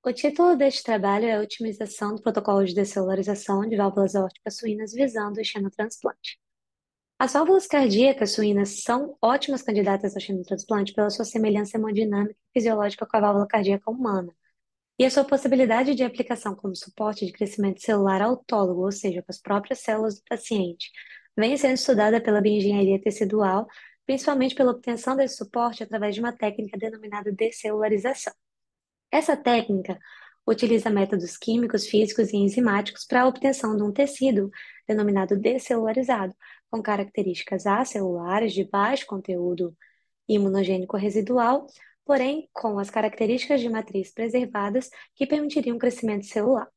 O título deste trabalho é a Otimização do protocolo de descelularização de válvulas aórticas suínas visando o xenotransplante. As válvulas cardíacas suínas são ótimas candidatas ao xenotransplante pela sua semelhança hemodinâmica e fisiológica com a válvula cardíaca humana, e a sua possibilidade de aplicação como suporte de crescimento celular autólogo, ou seja, com as próprias células do paciente, vem sendo estudada pela bioengenharia tecidual, principalmente pela obtenção desse suporte através de uma técnica denominada descelularização. Essa técnica utiliza métodos químicos, físicos e enzimáticos para a obtenção de um tecido denominado descelularizado, com características acelulares de baixo conteúdo imunogênico residual, porém com as características de matriz preservadas que permitiriam o crescimento celular.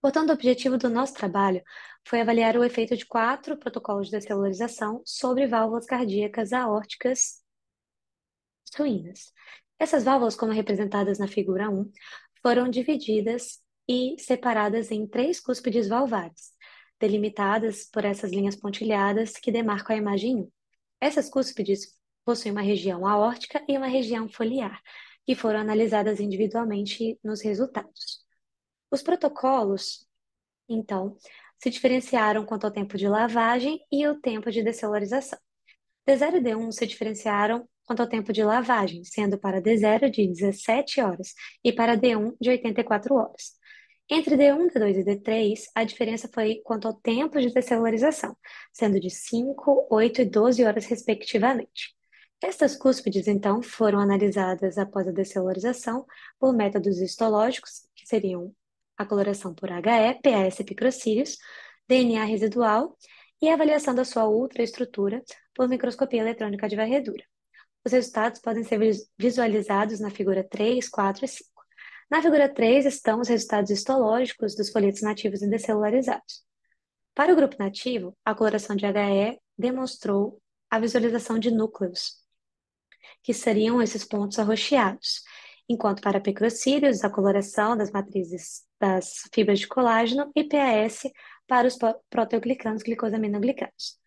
Portanto, o objetivo do nosso trabalho foi avaliar o efeito de 4 protocolos de descelularização sobre válvulas cardíacas aórticas suínas. Essas válvulas, como representadas na figura 1, foram divididas e separadas em 3 cúspides valvares, delimitadas por essas linhas pontilhadas que demarcam a imagem 1. Essas cúspides possuem uma região aórtica e uma região foliar, que foram analisadas individualmente nos resultados. Os protocolos, então, se diferenciaram quanto ao tempo de lavagem e o tempo de descelularização. D0 e D1 se diferenciaram quanto ao tempo de lavagem, sendo para D0 de 17 horas e para D1 de 84 horas. Entre D1, D2 e D3, a diferença foi quanto ao tempo de descelularização, sendo de 5, 8 e 12 horas, respectivamente. Estas cúspides, então, foram analisadas após a descelularização por métodos histológicos, que seriam a coloração por HE, PAS picrocílios, DNA residual e a avaliação da sua ultraestrutura por microscopia eletrônica de varredura. Os resultados podem ser visualizados na figura 3, 4 e 5. Na figura 3 estão os resultados histológicos dos folhetos nativos e descelularizados. Para o grupo nativo, a coloração de HE demonstrou a visualização de núcleos, que seriam esses pontos arroxeados, enquanto para pekrocílios, a coloração das matrizes das fibras de colágeno e PAS para os proteoglicanos glicosaminoglicanos.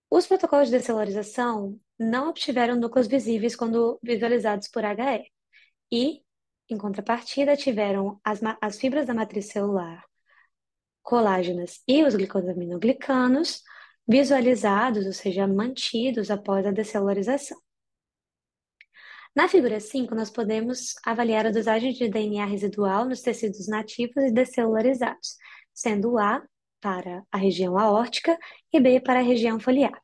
Os protocolos de descelularização não obtiveram núcleos visíveis quando visualizados por HE e, em contrapartida, tiveram as fibras da matriz celular, colágenas e os glicosaminoglicanos visualizados, ou seja, mantidos após a descelularização. Na figura 5, nós podemos avaliar a dosagem de DNA residual nos tecidos nativos e descelularizados, sendo A para a região aórtica e B para a região foliar.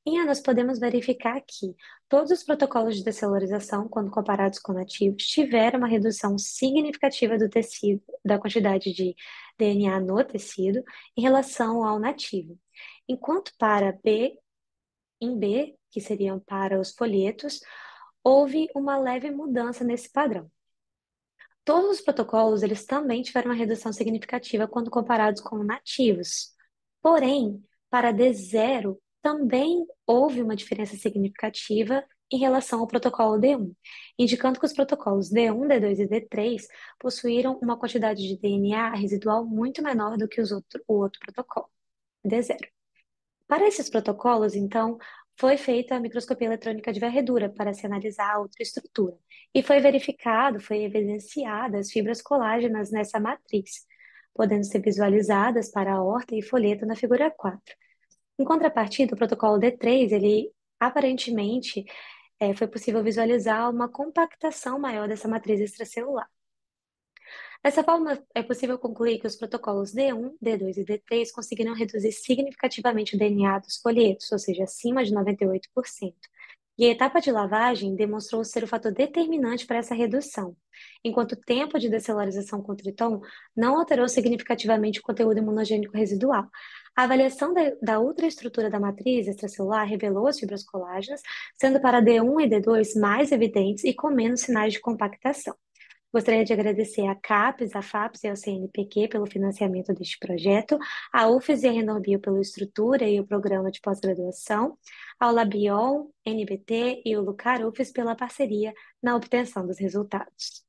Em A, nós podemos verificar que todos os protocolos de descelularização, quando comparados com nativos, tiveram uma redução significativa do tecido, da quantidade de DNA no tecido, em relação ao nativo. Enquanto para B, em B, que seriam para os folhetos, houve uma leve mudança nesse padrão. Todos os protocolos, eles também tiveram uma redução significativa quando comparados com nativos. Porém, para D0, também houve uma diferença significativa em relação ao protocolo D1, indicando que os protocolos D1, D2 e D3 possuíram uma quantidade de DNA residual muito menor do que o outro protocolo, D0. Para esses protocolos, então, foi feita a microscopia eletrônica de varredura para se analisar a ultraestrutura. E foi verificado, foi evidenciada as fibras colágenas nessa matriz, podendo ser visualizadas para a aorta e folheto na figura 4. Em contrapartida, o protocolo D3, ele aparentemente foi possível visualizar uma compactação maior dessa matriz extracelular. Dessa forma, é possível concluir que os protocolos D1, D2 e D3 conseguiram reduzir significativamente o DNA dos folhetos, ou seja, acima de 98%. E a etapa de lavagem demonstrou ser o fator determinante para essa redução, enquanto o tempo de descelularização com Triton não alterou significativamente o conteúdo imunogênico residual. A avaliação da ultraestrutura da matriz extracelular revelou as fibras colágenas, sendo para D1 e D2 mais evidentes e com menos sinais de compactação. Gostaria de agradecer à CAPES, à FAPES e ao CNPq pelo financiamento deste projeto, à UFES e à Renorbio pela estrutura e o programa de pós-graduação, ao Labion, NBT e o Lucar UFES pela parceria na obtenção dos resultados.